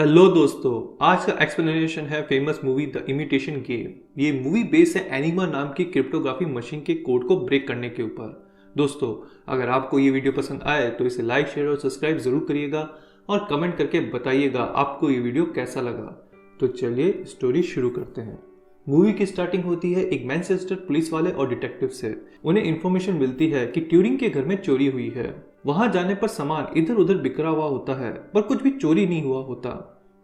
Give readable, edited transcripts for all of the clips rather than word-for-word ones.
Hello दोस्तों, आज का एक्सप्लेनेशन है famous movie the imitation game. ये मूवी बेस है एनिग्मा नाम की क्रिप्टोग्राफी मशीन के कोड को ब्रेक करने के ऊपर। दोस्तों, अगर आपको ये वीडियो पसंद आए तो इसे लाइक, शेयर और सब्सक्राइब जरूर करिएगा और कमेंट करके बताइएगा आपको ये वीडियो कैसा लगा। तो चलिए स्टोरी शुरू करते हैं। मूवी की स्टार्टिंग होती है एक मैनचेस्टर पुलिस वाले और डिटेक्टिव से। उन्हें इन्फॉर्मेशन मिलती है कि ट्यूरिंग के घर में चोरी हुई है। वहां जाने पर सामान इधर उधर बिखरा हुआ होता है पर कुछ भी चोरी नहीं हुआ होता।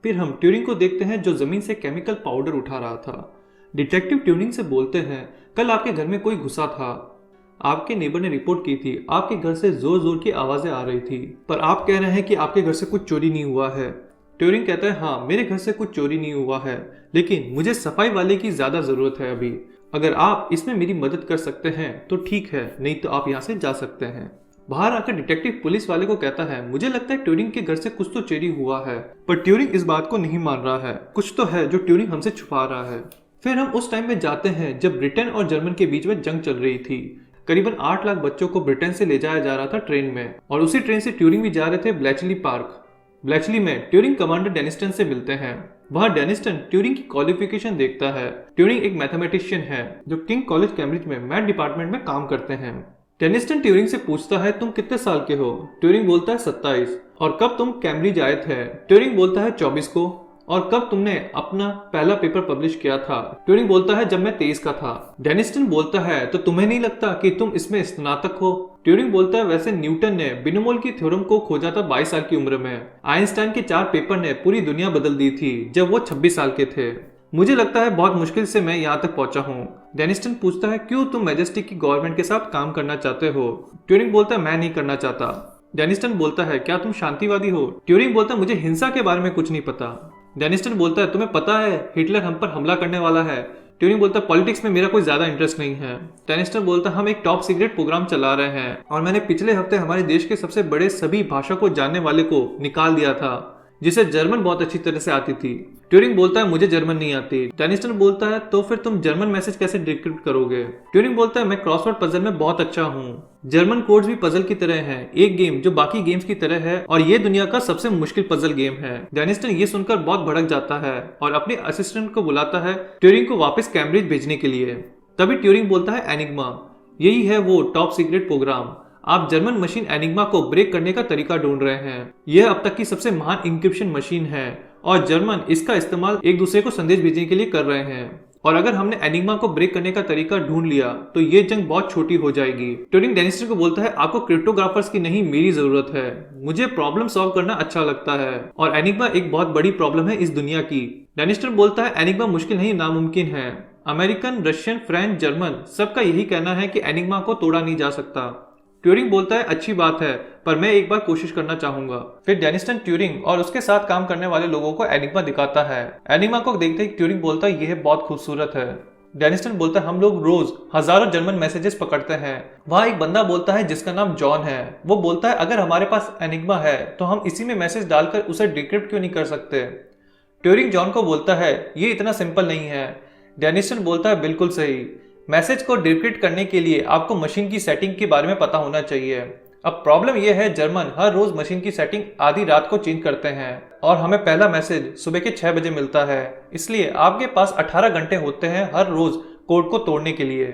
फिर हम ट्यूरिंग को देखते हैं जो जमीन से केमिकल पाउडर उठा रहा था। डिटेक्टिव ट्यूरिंग से बोलते हैं, कल आपके घर में कोई घुसा था। आपके नेबर ने रिपोर्ट की थी आपके घर से जोर जोर की आवाजें आ रही थी, पर आप कह रहे हैं कि आपके घर से कुछ चोरी नहीं हुआ है। ट्यूरिंग कहता है, हाँ मेरे घर से कुछ चोरी नहीं हुआ है, लेकिन मुझे सफाई वाले की ज्यादा जरूरत है अभी। अगर आप इसमें मेरी मदद कर सकते हैं तो ठीक है, नहीं तो आप यहाँ से जा सकते हैं। बाहर आकर डिटेक्टिव पुलिस वाले को कहता है, मुझे लगता है ट्यूरिंग के घर से कुछ तो चोरी हुआ है। पर ट्यूरिंग इस बात को नहीं मान रहा है, कुछ तो है जो ट्यूरिंग हमसे छुपा रहा है। फिर हम उस टाइम में जाते हैं जब ब्रिटेन और जर्मन के बीच में जंग चल रही थी। करीबन 8 लाख बच्चों को ब्रिटेन से ले जाया जा रहा था ट्रेन में, और उसी ट्रेन से ट्यूरिंग भी जा रहे थे ब्लैचली पार्क। ब्लैचली में ट्यूरिंग कमांडर डेनिस्टन से मिलते हैं। वहां डेनिस्टन ट्यूरिंग की क्वालिफिकेशन देखता है। ट्यूरिंग एक मैथमेटिशियन है जो किंग कॉलेज कैम्ब्रिज में मैथ डिपार्टमेंट में काम करते हैं। डेनिस्टन ट्यूरिंग से पूछता है, तुम कितने साल के हो? ट्यूरिंग बोलता है 27। और कब तुम कैम्ब्रिज आए थे? ट्यूरिंग बोलता है 24 को। और कब तुमने अपना पहला पेपर पब्लिश किया था? ट्यूरिंग बोलता है जब मैं 23 का था। डेनिस्टन बोलता है, तो तुम्हें नहीं लगता कि तुम इसमें स्नातक हो? ट्यूरिंग बोलता है, वैसे न्यूटन ने बिनोमोल की थ्योरम को खोजा था 22 साल की उम्र में। आइंस्टाइन के 4 पेपर ने पूरी दुनिया बदल दी थी जब वो 26 साल के थे। मुझे लगता है बहुत मुश्किल से मैं यहाँ तक पहुंचा हूँ। डेनिस्टन पूछता है, क्यों तुम मैजेस्टिक की गवर्नमेंट के साथ काम करना चाहते हो? ट्यूरिंग बोलता है, मैं नहीं करना चाहता। डेनिस्टन बोलता है, क्या तुम शांतिवादी हो? ट्यूरिंग बोलता है, मुझे हिंसा के बारे में कुछ नहीं पता। डेनिस्टन बोलता है, तुम्हें पता है हिटलर हम पर हमला करने वाला है? ट्यूरिंग बोलता है, पॉलिटिक्स में मेरा कोई ज्यादा इंटरेस्ट नहीं है। डेनिस्टन बोलता है, हम एक टॉप सीक्रेट प्रोग्राम चला रहे हैं और मैंने पिछले हफ्ते हमारे देश के सबसे बड़े सभी भाषा को जानने वाले को निकाल दिया था, जिसे जर्मन बहुत अच्छी तरह से आती थी। ट्यूरिंग बोलता है, मुझे जर्मन नहीं आती। डेनिस्टन बोलता है, तो फिर तुम जर्मन मैसेज कैसे डिक्रिप्ट करोगे? ट्यूरिंग बोलता है, मैं क्रॉसवर्ड पजल में बहुत अच्छा हूँ। जर्मन कोड्स भी पजल की तरह हैं, एक गेम जो बाकी गेम्स की तरह है, और ये दुनिया का सबसे मुश्किल पजल गेम है। डेनिस्टन ये सुनकर बहुत भड़क जाता है और अपने असिस्टेंट को बुलाता है ट्यूरिंग को वापस कैम्ब्रिज भेजने के लिए। तभी ट्यूरिंग बोलता है, एनिग्मा, यही है वो टॉप सीक्रेट प्रोग्राम। आप जर्मन मशीन एनिग्मा को ब्रेक करने का तरीका ढूंढ रहे हैं। यह अब तक की सबसे महान इंक्रिप्शन मशीन है और जर्मन इसका इस्तेमाल एक दूसरे को संदेश भेजने के लिए कर रहे हैं। और अगर हमने एनिग्मा को ब्रेक करने का तरीका ढूंढ लिया तो ये जंग बहुत छोटी हो जाएगी। ट्यूरिंग डेनिस्टन को बोलता है, आपको क्रिप्टोग्राफर्स की नहीं मेरी जरूरत है। मुझे प्रॉब्लम सॉल्व करना अच्छा लगता है और एनिग्मा एक बहुत बड़ी प्रॉब्लम है इस दुनिया की। डेनिस्टन बोलता है, एनिग्मा मुश्किल नहीं नामुमकिन है। अमेरिकन, रशियन, फ्रेंच, जर्मन सबका यही कहना है कि एनिग्मा को तोड़ा नहीं जा सकता। ट्यूरिंग बोलता है, अच्छी बात है, पर मैं एक बार कोशिश करना चाहूंगा। फिर डेनिस्टन ट्यूरिंग और उसके साथ काम करने वाले लोगों को एनिग्मा दिखाता है। एनिग्मा को देखते ही ट्यूरिंग बोलता है, यह बहुत खूबसूरत है। डेनिस्टन बोलता है, हम लोग रोज हजारों जर्मन मैसेजेस पकड़ते हैं। वहां एक बंदा बोलता है जिसका नाम जॉन है। वो बोलता है, अगर हमारे पास एनिग्मा है तो हम इसी में मैसेज डालकर उसे डिक्रिप्ट क्यों नहीं कर सकते? ट्यूरिंग जॉन को बोलता है, ये इतना सिंपल नहीं है। डेनिस्टन बोलता है, बिल्कुल सही। मैसेज को डिक्रिप्ट करने के लिए आपको मशीन की सेटिंग के बारे में पता होना चाहिए। अब प्रॉब्लम यह है, जर्मन हर रोज मशीन की सेटिंग आधी रात को चेंज करते हैं और हमें पहला मैसेज सुबह के 6 बजे मिलता है। इसलिए आपके पास 18 घंटे होते हैं हर रोज कोड को तोड़ने के लिए।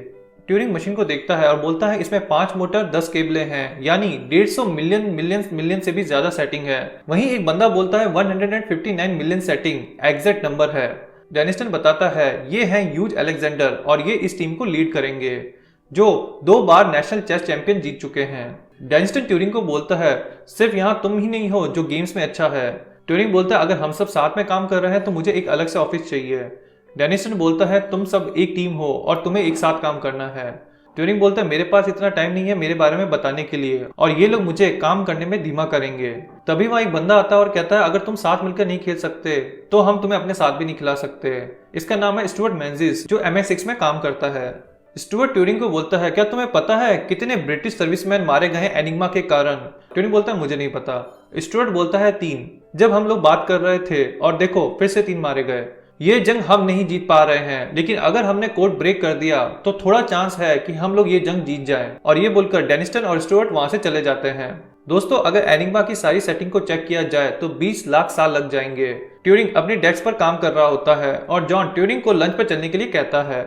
ट्यूरिंग मशीन को देखता है और बोलता है, इसमें 5 मोटर, 10 केबलें हैं, यानी 150 मिलियन से भी ज्यादा सेटिंग है। वहीं एक बंदा बोलता है 159 मिलियन सेटिंग एग्जैक्ट नंबर है। डेनिस्टन बताता है, ये हैं ह्यूज अलेक्जेंडर और ये इस टीम को लीड करेंगे जो 2 बार नेशनल चेस चैंपियन जीत चुके हैं। डेनिस्टन ट्यूरिंग को बोलता है, सिर्फ यहाँ तुम ही नहीं हो जो गेम्स में अच्छा है। ट्यूरिंग बोलता है, अगर हम सब साथ में काम कर रहे हैं तो मुझे एक अलग से ऑफिस चाहिए। डेनिस्टन बोलता है, तुम सब एक टीम हो और तुम्हें एक साथ काम करना है। ट्यूरिंग बोलता है, मेरे पास इतना टाइम नहीं है मेरे बारे में बताने के लिए, और ये लोग मुझे काम करने में धीमा करेंगे। तभी वहां एक बंदा आता है और कहता है, अगर तुम साथ मिलकर नहीं खेल सकते तो हम तुम्हें अपने साथ भी नहीं खिला सकते। इसका नाम है स्टुअर्ट मेंजिस, जो MI6 में काम करता है। स्टुअर्ट ट्यूरिंग को बोलता है, क्या तुम्हें पता है कितने ब्रिटिश सर्विसमैन मारे गए हैं एनिग्मा के कारण? ट्यूरिंग बोलता है, मुझे नहीं पता। स्टुअर्ट बोलता है, 3, जब हम लोग बात कर रहे थे, और देखो फिर से 3 मारे गए। ये जंग हम नहीं जीत पा रहे हैं, लेकिन अगर हमने कोड ब्रेक कर दिया तो थोड़ा चांस है कि हम लोग ये जंग जीत जाएं। और ये बोलकर डेनिस्टन और स्टुअर्ट वहां से चले जाते हैं। दोस्तों अगर एनिग्मा की सारी सेटिंग को चेक किया जाए तो 20 लाख साल लग जाएंगे। ट्यूरिंग अपनी डेस्क पर काम कर रहा होता है और जॉन ट्यूरिंग को लंच पर चलने के लिए कहता है।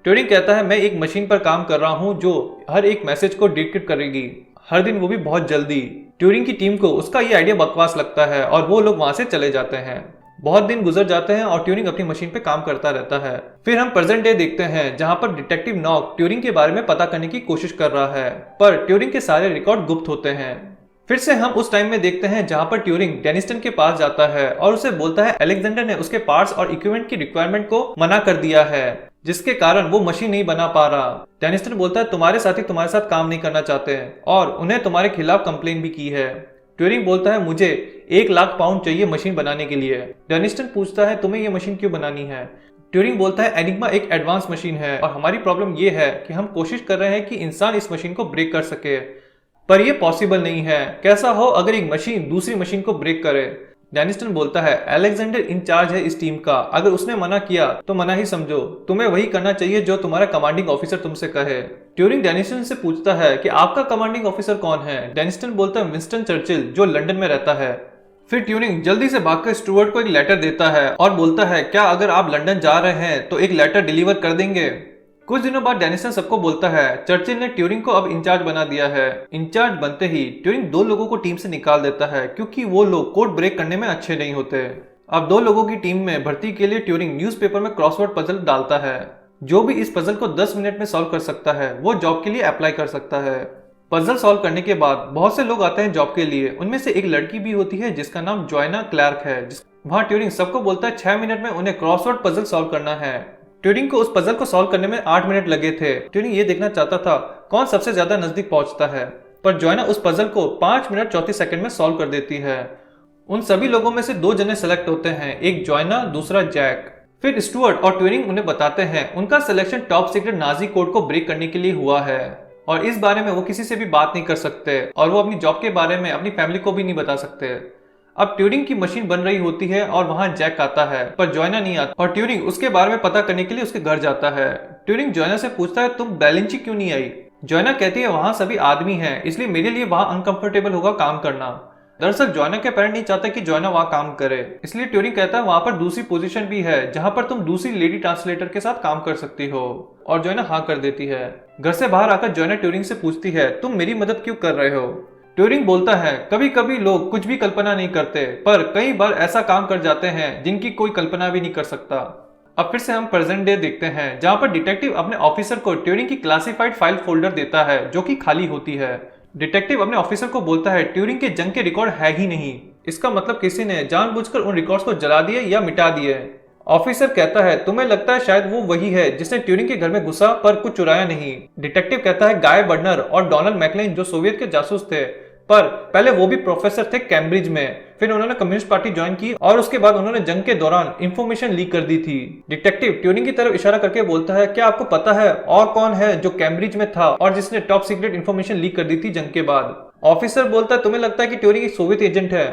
ट्यूरिंग कहता है मैं एक मशीन पर काम कर रहा हूँ जो हर एक मैसेज को डिक्रिप्ट करेगी, हर दिन, वो भी बहुत जल्दी। ट्यूरिंग की टीम को उसका ये आइडिया बकवास लगता है और वो लोग वहां से चले जाते हैं। बहुत दिन गुजर जाते हैं और ट्यूरिंग अपनी मशीन पे काम करता रहता है। फिर हम प्रेजेंट डे देखते हैं जहां पर डिटेक्टिव नॉक ट्यूरिंग के बारे में पता करने की कोशिश कर रहा है, पर ट्यूरिंग के सारे रिकॉर्ड गुप्त होते हैं। फिर से हम उस टाइम में देखते हैं जहां पर ट्यूरिंग डेनिस्टन के पास जाता है और उसे बोलता है अलेक्जेंडर ने उसके पार्ट्स और इक्विपमेंट की रिक्वायरमेंट को मना कर दिया है, जिसके कारण वो मशीन नहीं बना पा रहा। डेनिस्टन बोलता है तुम्हारे साथी तुम्हारे साथ काम नहीं करना चाहते हैं और उन्हें तुम्हारे खिलाफ कंप्लेन भी की है। ट्यूरिंग बोलता है मुझे 1 लाख पाउंड चाहिए मशीन बनाने के लिए। डेनिस्टन पूछता है तुम्हें यह मशीन क्यों बनानी है। ट्यूरिंग बोलता है एनिग्मा एक एडवांस मशीन है और हमारी प्रॉब्लम यह है कि हम कोशिश कर रहे हैं कि इंसान इस मशीन को ब्रेक कर सके, पर यह पॉसिबल नहीं है। कैसा हो अगर एक मशीन दूसरी मशीन को ब्रेक करे। डेनिस्टन बोलता है अलेक्जेंडर इंचार्ज है इस टीम का, अगर उसने मना किया तो मना ही समझो, तुम्हें वही करना चाहिए जो तुम्हारा कमांडिंग ऑफिसर तुमसे कहे। ट्यूरिंग डेनिस्टन से पूछता है कि आपका कमांडिंग ऑफिसर कौन है। डेनिस्टन बोलता है विंस्टन चर्चिल, जो लंदन में रहता है। फिर ट्यूरिंग जल्दी से भागकर स्टुअर्ट को एक लेटर देता है और बोलता है क्या अगर आप लंदन जा रहे हैं तो एक लेटर डिलीवर कर देंगे। कुछ दिनों बाद डेनिस्टन सबको बोलता है चर्चिल ने ट्यूरिंग को अब इंचार्ज बना दिया है। इंचार्ज बनते ही ट्यूरिंग 2 लोगों को टीम से निकाल देता है क्योंकि वो लोग कोड ब्रेक करने में अच्छे नहीं होते। अब 2 लोगों की टीम में भर्ती के लिए ट्यूरिंग न्यूज़पेपर में क्रॉसवर्ड पजल डालता है। जो भी इस पजल को 10 मिनट में सॉल्व कर सकता है वो जॉब के लिए अप्लाई कर सकता है। पजल सॉल्व करने के बाद बहुत से लोग आते हैं जॉब के लिए, उनमें से एक लड़की भी होती है जिसका नाम जोएना क्लार्क है। वहां ट्यूरिंग सबको बोलता है 6 मिनट में उन्हें क्रॉसवर्ड पजल सॉल्व करना है। ट्यूरिंग को उस पजल को सॉल्व करने में 8 मिनट लगे थे। ट्यूरिंग ये देखना चाहता था कौन सबसे ज्यादा नजदीक पहुंचता है, पर जोएना उस पजल को 5 मिनट 34 सेकंड में सॉल्व कर देती है। उन सभी लोगों में से 2 जने सेलेक्ट होते हैं, एक जोएना, दूसरा जैक। फिर स्टुअर्ट और ट्यूरिंग उन्हें बताते हैं उनका selection top secret Nazi code को ब्रेक करने के लिए हुआ है और इस बारे में वो किसी से भी बात नहीं कर सकते और वो अपनी जॉब के बारे में अपनी फैमिली को भी नहीं बता सकते। अब ट्यूरिंग की मशीन बन रही होती है और वहां जैक आता है, पर जोएना नहीं आता और ट्यूरिंग उसके बारे में पता करने के लिए उसके घर जाता है। ट्यूरिंग जोएना से पूछता है तुम बेलेंची क्यों नहीं आई। जोएना कहती है वहां सभी आदमी हैं, इसलिए मेरे लिए वहां अनकंफर्टेबल होगा काम करना। दरअसल जोएना के पेरेंट नहीं चाहते कि जोएना वहां काम करे, इसलिए ट्यूरिंग कहता है वहां पर दूसरी पोजीशन भी है जहां पर तुम दूसरी लेडी ट्रांसलेटर के साथ काम कर सकती हो, और जोएना हाँ कर देती है। घर से बाहर आकर जोएना ट्यूरिंग से पूछती है तुम मेरी मदद क्यों कर रहे हो। ट्यूरिंग बोलता है कभी कभी लोग कुछ भी कल्पना नहीं करते, पर कई बार ऐसा काम कर जाते हैं जिनकी कोई कल्पना भी नहीं कर सकता। अब फिर से हम प्रेजेंट डे देखते हैं जहां पर डिटेक्टिव अपने ऑफिसर को ट्यूरिंग की क्लासिफाइड फाइल फोल्डर देता है जो कि खाली होती है। डिटेक्टिव अपने ऑफिसर को बोलता है ट्यूरिंग के जंग के रिकॉर्ड है ही नहीं, इसका मतलब किसी ने जानबूझकर उन रिकॉर्ड्स को जला दिए या मिटा दिए। ऑफिसर कहता है तुम्हें लगता है शायद वो वही है जिसने ट्यूरिंग के घर में घुसा पर कुछ चुराया नहीं। डिटेक्टिव कहता है गाय बर्नर और डोनाल्ड मैकलेन जो सोवियत के जासूस थे, पर पहले वो भी प्रोफेसर थे कैम्ब्रिज में, फिर उन्होंने कम्युनिस्ट पार्टी ज्वाइन की और उसके बाद उन्होंने जंग के दौरान इंफॉर्मेशन लीक कर दी थी। डिटेक्टिव ट्यूरिंग की तरफ इशारा करके बोलता है क्या आपको पता है और कौन है जो कैम्ब्रिज में था और जिसने टॉप सीक्रेट इंफॉर्मेशन लीक कर दी थी जंग के बाद। ऑफिसर बोलता है तुम्हें लगता है कि ट्यूरिंग एक सोवियत एजेंट है।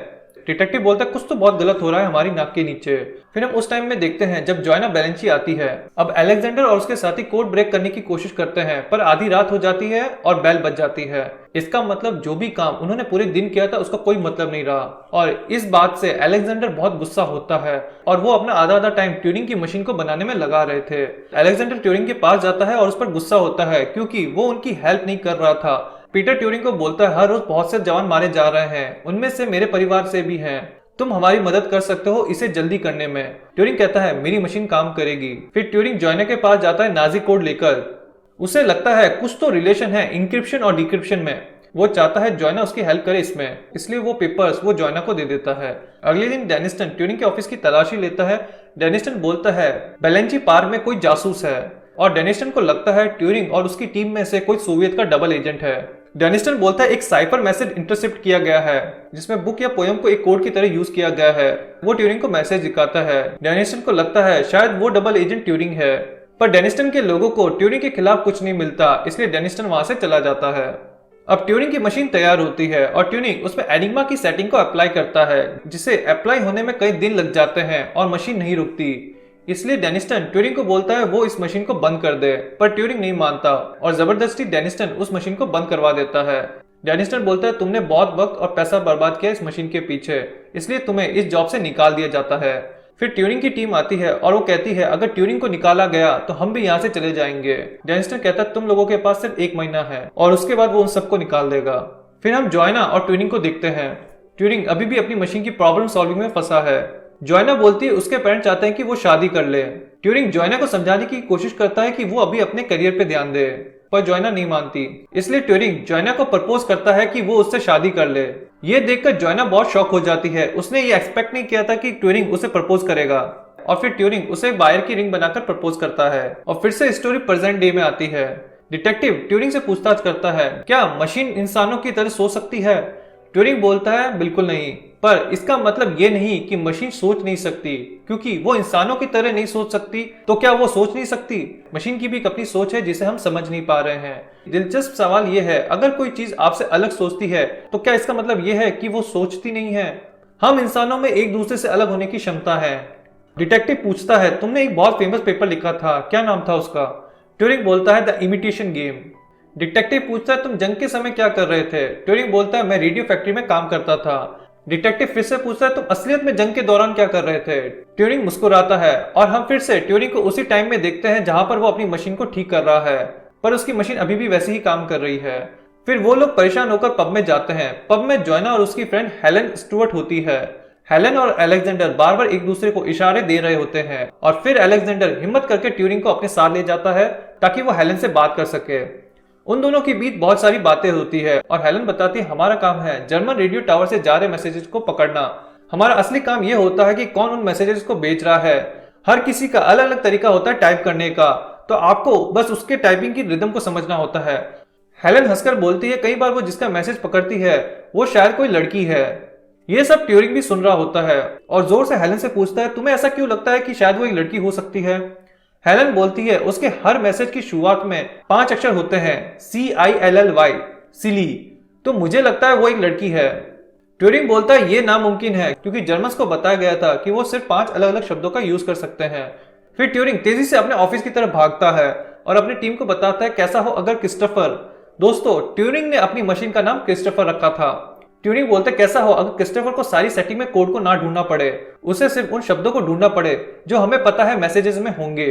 डिटेक्टिव बोलता है कुछ तो बहुत गलत हो रहा है हमारी नाक के नीचे। फिर हम उस टाइम में देखते हैं जब जोएना बेलेंची आती है। अब अलेक्जेंडर और उसके साथी कोड ब्रेक करने की कोशिश करते हैं, पर आधी रात हो जाती है और बेल बज जाती है। इसका मतलब जो भी काम उन्होंने पूरे दिन किया था उसका कोई मतलब नहीं रहा, और इस बात से अलेक्जेंडर बहुत गुस्सा होता है और वो अपना आधा आधा टाइम ट्यूरिंग की मशीन को बनाने में लगा रहे थे। अलेक्जेंडर ट्यूरिंग के पास जाता है और उस पर गुस्सा होता है क्योंकि वो उनकी हेल्प नहीं कर रहा था। पीटर ट्यूरिंग को बोलता है हर रोज बहुत से जवान मारे जा रहे हैं, उनमें से मेरे परिवार से भी हैं, तुम हमारी मदद कर सकते हो इसे जल्दी करने में। ट्यूरिंग कहता है मेरी मशीन काम करेगी। फिर ट्यूरिंग जोएना के पास जाता है नाजी कोड लेकर। उसे लगता है कुछ तो रिलेशन है इंक्रिप्शन और डिक्रिप्शन में। वो चाहता है जोएना उसकी हेल्प करे इसमें, इसलिए वो पेपर्स वो जोएना को दे देता है। अगले दिन डेनिस्टन ट्यूरिंग के ऑफिस की तलाशी लेता है। डेनिस्टन बोलता है बेलेंची पार्क में कोई जासूस है, और डेनिस्टन को लगता है ट्यूरिंग और उसकी टीम में से कोई सोवियत का डबल एजेंट है। डेनिस्टन बोलता है एक साइफर मैसेज इंटरसेप्ट किया गया है जिसमें बुक या पोयम को एक कोड की तरह यूज किया गया है। वो ट्यूरिंग को मैसेज दिखाता है। डेनिस्टन को लगता है शायद वो डबल एजेंट ट्यूरिंग है, पर डेनिस्टन के लोगों को ट्यूरिंग के खिलाफ कुछ नहीं मिलता, इसलिए डेनिस्टन वहां से चला जाता है। अब ट्यूरिंग की मशीन तैयार होती है और ट्यूरिंग उसमें एनिग्मा की सेटिंग को अप्लाई करता है, जिसे अप्लाई होने में कई दिन लग जाते हैं और मशीन नहीं रुकती। इसलिए डेनिस्टन ट्यूरिंग को बोलता है वो इस मशीन को बंद कर दे, पर ट्यूरिंग नहीं मानता और जबरदस्ती डेनिस्टन उस मशीन को बंद करवा देता है। डेनिस्टन बोलता है तुमने बहुत वक्त और पैसा बर्बाद किया इस मशीन के पीछे, इसलिए तुम्हें इस जॉब से निकाल दिया जाता है। फिर ट्यूरिंग की टीम आती है और वो कहती है अगर ट्यूरिंग को निकाला गया तो हम भी यहाँ से चले जाएंगे। डेनिस्टन कहता है तुम लोगों के पास सिर्फ 1 महीना है और उसके बाद वो उन सबको निकाल देगा। फिर हम जॉयना और ट्यूरिंग को देखते हैं। ट्यूरिंग अभी भी अपनी मशीन की प्रॉब्लम सॉल्विंग में फंसा है। जॉयना बोलती है उसके पेरेंट्स चाहते हैं कि वो शादी कर ले। ट्यूरिंग जॉयना को समझाने की कोशिश करता है कि वो अभी अपने करियर पे ध्यान दे, पर जॉयना नहीं मानती। इसलिए ट्यूरिंग जॉयना को प्रपोज करता है कि वो उससे शादी कर ले। ये देखकर जॉयना बहुत शॉक हो जाती है। उसने ये एक्सपेक्ट नहीं किया था कि ट्यूरिंग उसे प्रपोज करेगा। और फिर ट्यूरिंग उसे वायर की रिंग बनाकर प्रपोज करता है। और फिर से स्टोरी प्रेजेंट डे में आती है। डिटेक्टिव ट्यूरिंग से पूछताछ करता है क्या मशीन इंसानों की तरह सोच सकती है। ट्यूरिंग बोलता है बिल्कुल नहीं, पर इसका मतलब ये नहीं कि मशीन सोच नहीं सकती, क्योंकि वो इंसानों की तरह नहीं सोच सकती तो क्या वो सोच नहीं सकती। मशीन की भी एक अपनी सोच है जिसे हम समझ नहीं पा रहे हैं। दिलचस्प सवाल ये है, अगर कोई चीज आपसे अलग सोचती है तो क्या इसका मतलब ये है कि वो सोचती नहीं है। हम इंसानों में एक दूसरे से अलग होने की क्षमता है। डिटेक्टिव पूछता है तुमने एक बहुत फेमस पेपर लिखा था, क्या नाम था उसका। ट्यूरिंग बोलता है द इमिटेशन गेम। डिटेक्टिव पूछता है तुम जंग के समय क्या कर रहे थे। ट्यूरिंग बोलता है मैं रेडियो फैक्ट्री में काम करता था। डिटेक्टिव फिर से पूछता है तुम असलियत में जंग के दौरान क्या कर रहे थे। ट्यूरिंग मुस्कुराता है और हम फिर से ट्यूरिंग को उसी टाइम में देखते हैं जहां पर वो अपनी मशीन को ठीक कर रहा है, पर उसकी मशीन अभी भी वैसे ही काम कर रही है। फिर वो लोग परेशान होकर पब में जाते हैं। पब में जॉयना और उसकी फ्रेंड हेलन स्टुअर्ट होती है। हेलन और अलेक्जेंडर बार बार एक दूसरे को इशारे दे रहे होते हैं और फिर अलेक्जेंडर हिम्मत करके ट्यूरिंग को अपने साथ ले जाता है ताकि वो हेलन से बात कर सके। उन दोनों के बीच बहुत सारी बातें होती है और हेलन बताती है हमारा काम है जर्मन रेडियो टावर से जा रहे मैसेजेस को पकड़ना। हमारा असली काम यह होता है कि कौन उन मैसेजेस को भेज रहा है। हर किसी का अलग अलग तरीका होता है टाइप करने का, तो आपको बस उसके टाइपिंग की रिदम को समझना होता है। हेलन हंसकर बोलती है कई बार वो जिसका मैसेज पकड़ती है वो शायद कोई लड़की है। ये सब ट्यूरिंग भी सुन रहा होता है और जोर से हेलन से पूछता है तुम्हें ऐसा क्यों लगता है कि शायद वो एक लड़की हो सकती है। हेलन बोलती है उसके हर मैसेज की शुरुआत में 5 अक्षर होते हैं CILLY, सिली, तो मुझे लगता है वो एक लड़की है। ट्यूरिंग बोलता है ये नामुमकिन है क्योंकि जर्मन्स को बताया गया था कि वो सिर्फ 5 अलग अलग शब्दों का यूज कर सकते हैं। फिर ट्यूरिंग तेजी से अपने ऑफिस की तरफ भागता है और अपनी टीम को बताता है कैसा हो अगर क्रिस्टोफर। दोस्तों ट्यूरिंग ने अपनी मशीन का नाम क्रिस्टोफर रखा था। ट्यूरिंग बोलते कैसा हो अगर क्रिस्टोफर को सारी सेटिंग में कोड को ना ढूंढना पड़े, उसे सिर्फ उन शब्दों को ढूंढना पड़े जो हमें पता है मैसेजेस में होंगे।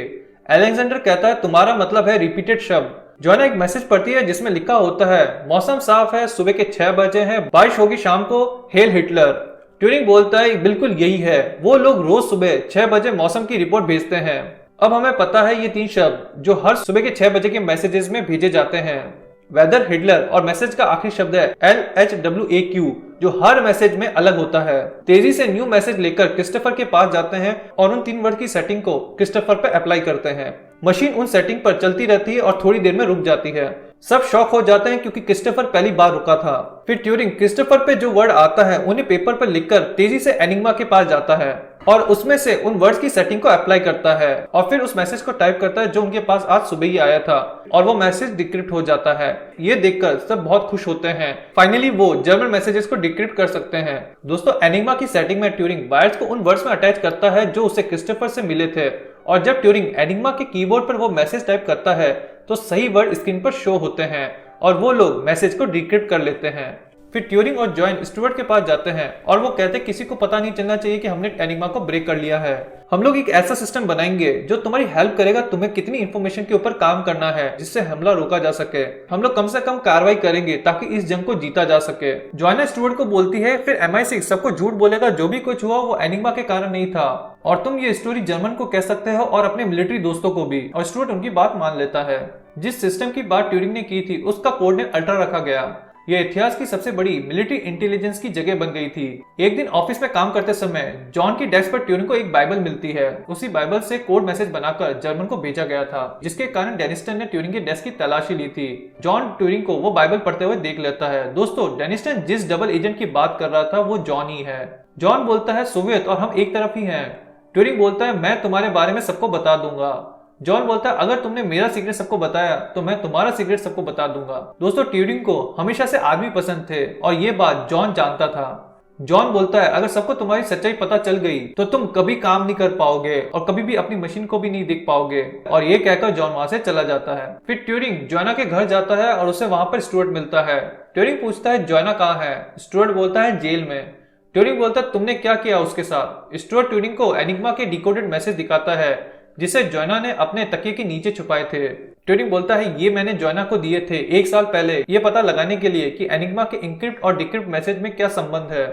अलेक्जेंडर कहता है तुम्हारा मतलब है रिपीटेड शब्द। जॉयना एक मैसेज पढ़ती है जिसमें लिखा होता है मौसम साफ है, सुबह के 6 बजे हैं, बारिश होगी शाम को, हेल हिटलर। ट्यूरिंग बोलता है बिल्कुल यही है, वो लोग रोज सुबह 6 बजे मौसम की रिपोर्ट भेजते हैं। अब हमें पता है ये 3 शब्द जो हर सुबह के 6 बजे के मैसेजेस में भेजे जाते हैं। वेदर, हिटलर और मैसेज का आखिरी शब्द है LHWAQ जो हर मैसेज में अलग होता है। तेजी से न्यू मैसेज लेकर क्रिस्टोफर के पास जाते हैं और उन 3 वर्ड की सेटिंग को क्रिस्टोफर पे अप्लाई करते हैं। मशीन उन सेटिंग पर चलती रहती है और थोड़ी देर में रुक जाती है। सब शॉक हो जाते हैं क्योंकि क्रिस्टोफर पहली बार रुका था। फिर ट्यूरिंग क्रिस्टोफर पे जो वर्ड आता है उन्हें पेपर पर लिखकर तेजी से एनिग्मा के पास जाता है और उसमें से उन वर्ड्स की सेटिंग को अप्लाई करता है और फिर उस मैसेज को टाइप करता है जो उनके पास आज सुबह ही आया था और वो मैसेज डिक्रिप्ट हो जाता है। ये देखकर सब बहुत खुश होते हैं। फाइनली वो जर्मन मैसेजेस को डिक्रिप्ट कर सकते हैं। दोस्तों एनिग्मा की सेटिंग में ट्यूरिंग वायर्स को उन वर्ड्स में अटैच करता है जो उसे क्रिस्टोफर से मिले थे और जब ट्यूरिंग एनिग्मा के कीबोर्ड पर वो मैसेज टाइप करता है तो सही वर्ड स्क्रीन पर शो होते हैं और वो लोग मैसेज को डिक्रिप्ट कर लेते हैं। फिर ट्यूरिंग और जॉइन स्टुअर्ट के पास जाते हैं और वो कहते हैं किसी को पता नहीं चलना चाहिए कि हमने एनिग्मा को ब्रेक कर लिया है। हम लोग एक ऐसा सिस्टम बनाएंगे जो तुम्हारी हेल्प करेगा तुम्हें कितनी इंफॉर्मेशन के ऊपर काम करना है जिससे हमला रोका जा सके। हम लोग कम से कम कार्रवाई करेंगे ताकि इस जंग को जीता जा सके। जॉयना स्टुअर्ट को बोलती है फिर MI6 सबको झूठ बोलेगा जो भी कुछ हुआ वो एनिग्मा के कारण नहीं था और तुम ये स्टोरी जर्मन को कह सकते हो और अपने मिलिट्री दोस्तों को भी। और स्टुअर्ट उनकी बात मान लेता है। जिस सिस्टम की बात ट्यूरिंग ने की थी उसका कोड नेम अल्ट्रा रखा गया। यह इतिहास की सबसे बड़ी मिलिट्री इंटेलिजेंस की जगह बन गई थी। एक दिन ऑफिस में काम करते समय जॉन की डेस्क पर ट्यूरिंग को एक बाइबल मिलती है। उसी बाइबल से कोड मैसेज बनाकर जर्मन को भेजा गया था जिसके कारण डेनिस्टन ने ट्यूरिंग की डेस्क की तलाशी ली थी। जॉन ट्यूरिंग को वो बाइबल पढ़ते हुए देख लेता है। दोस्तों डेनिस्टन जिस डबल एजेंट की बात कर रहा था वो जॉन ही है। जॉन बोलता है सोवियत और हम एक तरफ ही हैं। ट्यूरिंग बोलता है मैं तुम्हारे बारे में सबको बता दूंगा। जॉन बोलता है अगर तुमने मेरा सीक्रेट सबको बताया तो मैं तुम्हारा सीक्रेट सबको बता दूंगा। दोस्तों ट्यूरिंग को हमेशा से आदमी पसंद थे और ये बात जॉन जानता था। जॉन बोलता है अगर सबको तुम्हारी सच्चाई पता चल गई तो तुम कभी काम नहीं कर पाओगे और कभी भी अपनी मशीन को भी नहीं देख पाओगे। और ये कहकर जॉन वहां से चला जाता है। फिर ट्यूरिंग जोएना के घर जाता है और उसे वहां पर स्टुअर्ट मिलता है। ट्यूरिंग पूछता है जोएना कहाँ है? स्टुअर्ट बोलता है जेल में। ट्यूरिंग बोलता है तुमने क्या किया उसके साथ? स्टुअर्ट ट्यूरिंग को एनिग्मा के डिकोडेड मैसेज दिखाता है जिसे जोएना ने अपने तकिए के नीचे छुपाए थे। ट्यूरिंग बोलता है ये मैंने जोएना को दिए थे 1 साल पहले ये पता लगाने के लिए कि एनिग्मा के इंक्रिप्ट और डिक्रिप्ट मैसेज में क्या संबंध है।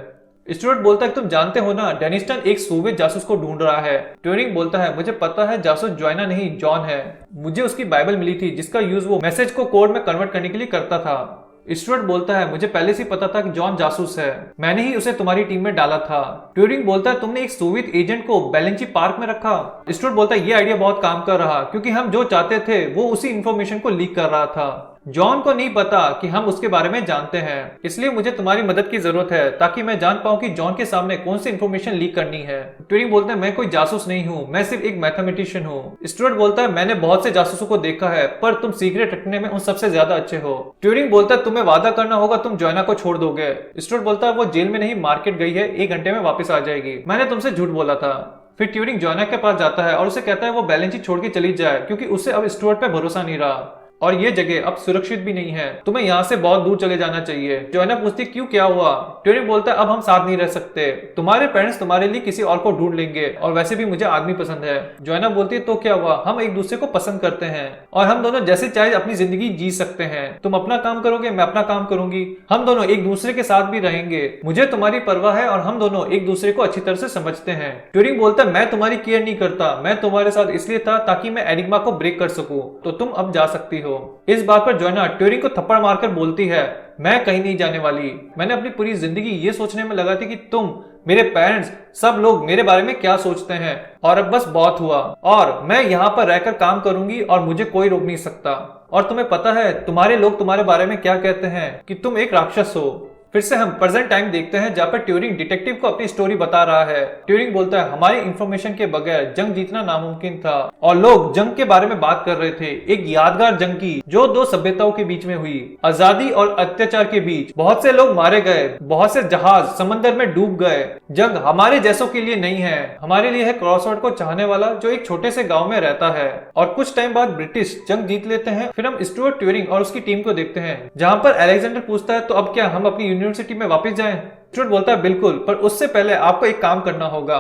स्टुअर्ट बोलता है तुम जानते हो ना डेनिस्टन एक सोवियत जासूस को ढूंढ रहा है। ट्यूरिंग बोलता है मुझे पता है जासूस जोएना नहीं जॉन है। मुझे उसकी बाइबल मिली थी जिसका यूज वो मैसेज को कोड में कन्वर्ट करने के लिए करता था। स्टुअर्ट बोलता है मुझे पहले से पता था कि जॉन जासूस है, मैंने ही उसे तुम्हारी टीम में डाला था। ट्यूरिंग बोलता है तुमने एक सोवियत एजेंट को बेलेंची पार्क में रखा। स्टुअर्ट बोलता है ये आइडिया बहुत काम कर रहा क्योंकि हम जो चाहते थे वो उसी इंफॉर्मेशन को लीक कर रहा था। जॉन को नहीं पता कि हम उसके बारे में जानते हैं, इसलिए मुझे तुम्हारी मदद की जरूरत है ताकि मैं जान पाऊं कि जॉन के सामने कौन सी इंफॉर्मेशन लीक करनी है। ट्यूरिंग बोलता है मैं कोई जासूस नहीं हूं, मैं सिर्फ एक मैथमेटिशियन हूं। स्टुअर्ट बोलता है मैंने बहुत से जासूसों को देखा है पर तुम सीक्रेट रखने में उन सबसे ज्यादा अच्छे हो। ट्यूरिंग बोलता है तुम्हें वादा करना होगा तुम जोएना को छोड़ दोगे। स्टुअर्ट बोलता है वो जेल में नहीं मार्केट गई है, 1 घंटे में वापस आ जाएगी, मैंने तुमसे झूठ बोला था। फिर ट्यूरिंग जोएना के पास जाता है और उसे कहता है वो बेलेंची छोड़ के चली जाए क्योंकि उसे अब स्टुअर्ट पे भरोसा नहीं रहा और ये जगह अब सुरक्षित भी नहीं है, तुम्हें यहाँ से बहुत दूर चले जाना चाहिए। जोएना पूछती क्यों क्या हुआ? ट्यूरिंग बोलता है अब हम साथ नहीं रह सकते, तुम्हारे पेरेंट्स तुम्हारे लिए किसी और को ढूंढ लेंगे और वैसे भी मुझे आदमी पसंद है। जोएना बोलती है तो क्या हुआ, हम एक दूसरे को पसंद करते हैं और हम दोनों जैसे चाहे अपनी जिंदगी जी सकते हैं, तुम अपना काम करोगे मैं अपना काम करूंगी, हम दोनों एक दूसरे के साथ भी रहेंगे, मुझे तुम्हारी परवाह है और हम दोनों एक दूसरे को अच्छी तरह से समझते हैं। ट्यूरिंग बोलता है मैं तुम्हारी केयर नहीं करता, मैं तुम्हारे साथ इसलिए था ताकि मैं एनिग्मा को ब्रेक कर सकूं, तो तुम अब जा सकती हो। इस बात पर जोएना ट्यूरिंग को थप्पड़ मारकर बोलती है मैं कहीं नहीं जाने वाली, मैंने अपनी पूरी जिंदगी ये सोचने में लगा थी कि तुम, मेरे पेरेंट्स, सब लोग मेरे बारे में क्या सोचते हैं और अब बस बहुत हुआ और मैं यहाँ पर रहकर काम करूंगी और मुझे कोई रोक नहीं सकता। और तुम्हें पता है तुम्हारे लोग तुम्हारे बारे में क्या कहते हैं कि तुम एक राक्षस हो। फिर से हम प्रेजेंट टाइम देखते हैं जहाँ पर ट्यूरिंग डिटेक्टिव को अपनी स्टोरी बता रहा है। ट्यूरिंग बोलता है हमारी इंफॉर्मेशन के बगैर जंग जीतना नामुमकिन था और लोग जंग के बारे में बात कर रहे थे, एक यादगार जंग की जो 2 सभ्यताओं के बीच में हुई, आजादी और अत्याचार के बीच। बहुत से लोग मारे गए, बहुत से जहाज समंदर में डूब गए। जंग हमारे जैसों के लिए नहीं है, हमारे लिए है क्रॉसवर्ड को चाहने वाला जो एक छोटे से गाँव में रहता है। और कुछ टाइम बाद ब्रिटिश जंग जीत लेते हैं। फिर हम स्टुअर्ट ट्यूरिंग और उसकी टीम को देखते हैं जहाँ पर अलेक्जेंडर पूछता है तो अब क्या हम अपनी यूनिवर्सिटी में वापस जाएं? स्टुअर्ट बोलता है बिल्कुल, पर उससे पहले आपको एक काम करना होगा,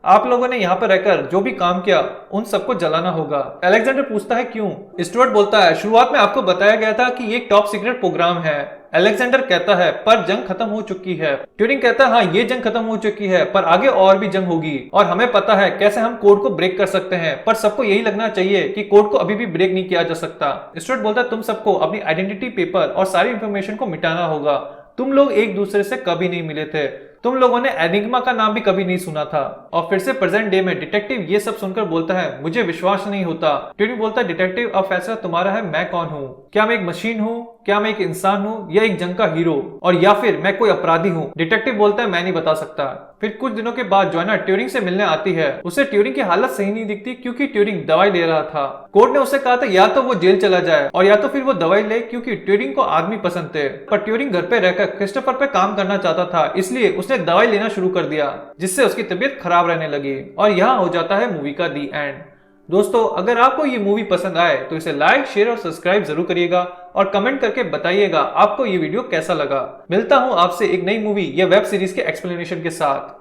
आप लोगों ने यहाँ पर रहकर जो भी काम किया उन सबको जलाना होगा। अलेक्जेंडर पूछता है क्यों? स्टुअर्ट बोलता है शुरुआत में आपको बताया गया था कि ये एक टॉप सीक्रेट प्रोग्राम है। अलेक्जेंडर कहता है पर जंग खत्म हो चुकी है। ट्यूरिंग कहता है हाँ ये जंग खत्म हो चुकी है पर आगे और भी जंग होगी और हमें पता है कैसे हम कोड को ब्रेक कर सकते हैं, पर सबको यही लगना चाहिए कि कोड को अभी भी ब्रेक नहीं किया जा सकता। स्टुअर्ट बोलता है तुम सबको अपनी आइडेंटिटी पेपर और सारी इंफॉर्मेशन को मिटाना होगा, तुम लोग एक दूसरे से कभी नहीं मिले थे, तुम लोगों ने एनिग्मा का नाम भी कभी नहीं सुना था। और फिर से प्रेजेंट डे में डिटेक्टिव ये सब सुनकर बोलता है मुझे विश्वास नहीं होता। ट्यूरिंग बोलता है डिटेक्टिव अब फैसला तुम्हारा है, मैं कौन हूँ, क्या मैं एक मशीन हूँ, क्या मैं एक इंसान हूँ या एक जंग का हीरो, और या फिर मैं कोई अपराधी हूँ? डिटेक्टिव बोलता है मैं नहीं बता सकता। फिर कुछ दिनों के बाद जोएना ट्यूरिंग से मिलने आती है। उसे ट्यूरिंग की हालत सही नहीं दिखती क्योंकि ट्यूरिंग दवाई ले रहा था। कोर्ट ने उसे कहा था या तो वो जेल चला जाए और या तो फिर वो दवाई ले क्योंकि ट्यूरिंग को आदमी पसंद थे, पर ट्यूरिंग घर पे रहकर क्रिस्टोफर पे काम करना चाहता था, इसलिए उसने दवाई लेना शुरू कर दिया जिससे उसकी तबीयत खराब रहने लगी। और यहाँ हो जाता है मूवी का दी एंड। दोस्तों अगर आपको ये मूवी पसंद आए तो इसे लाइक, शेयर और सब्सक्राइब जरूर करिएगा और कमेंट करके बताइएगा आपको ये वीडियो कैसा लगा। मिलता हूँ आपसे एक नई मूवी या वेब सीरीज के एक्सप्लेनेशन के साथ।